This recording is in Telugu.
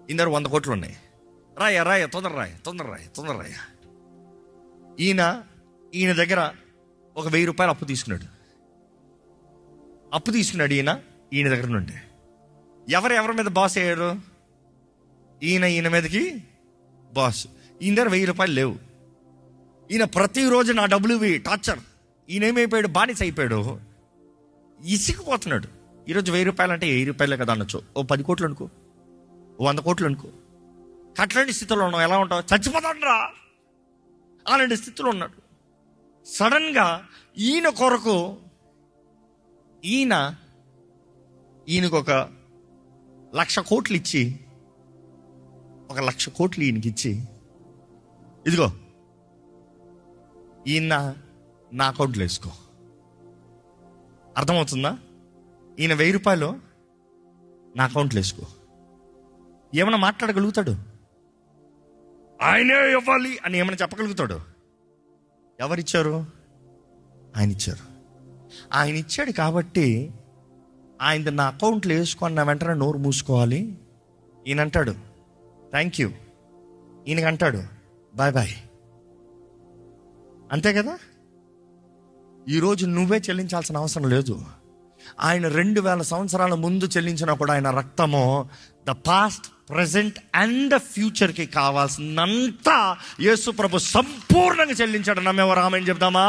ఇందరు 100 కోట్లు ఉన్నాయి. రాయ తొందర రాయ. ఈయన దగ్గర ఒక 1000 రూపాయలు అప్పు తీసుకున్నాడు. ఈయన దగ్గర నుండి ఎవరి మీద బాస్ అయ్యారు? ఈయన మీదకి బాస్. ఈయన దగ్గర 1000 రూపాయలు లేవు. ఈయన ప్రతిరోజు నా డబ్బులు టార్చర్. ఈయన ఏమైపోయాడు? బానిస అయిపోయాడు, ఇసిగిపోతున్నాడు. ఈరోజు 1000 రూపాయలు అంటే 1000 రూపాయలే కదా అనొచ్చు. ఓ 10 కోట్లు అనుకో, ఓ 100 కోట్లు అనుకో. అట్లాంటి స్థితిలో ఉన్నావు. ఎలా ఉంటావు? చచ్చిపోతాడురా అలాంటి స్థితిలో ఉన్నాడు. సడన్గా ఈయన కొరకు ఈయనకు ఒక 1,00,000 కోట్లు ఇచ్చి, 1,00,000 కోట్లు ఈయనకి ఇచ్చి, ఇదిగో ఈయన నా అకౌంట్లో వేసుకో. అర్థమవుతుందా? ఈయన 1000 రూపాయలు నా అకౌంట్లో వేసుకో. ఏమైనా మాట్లాడగలుగుతాడు? ఆయనే ఇవ్వాలి అని ఏమైనా చెప్పగలుగుతాడు? ఎవరిచ్చారు? ఆయన ఇచ్చారు. ఆయన ఇచ్చాడు కాబట్టి ఆయన నా అకౌంట్లో వేసుకున్న వెంటనే నోరు మూసుకోవాలి. ఈయన అంటాడు థ్యాంక్ యూ, ఈయనకి అంటాడు బాయ్ బాయ్. అంతే కదా? ఈరోజు నువ్వే చెల్లించాల్సిన అవసరం లేదు. ఆయన 2000 సంవత్సరాల ముందు చెల్లించినా కూడా ఆయన రక్తము the past, present and the ఫ్యూచర్కి కావాల్సినంత యేసు ప్రభు సంపూర్ణంగా చెల్లించాడు. నమ్మేవారు ఆమేన్ చెప్దామా?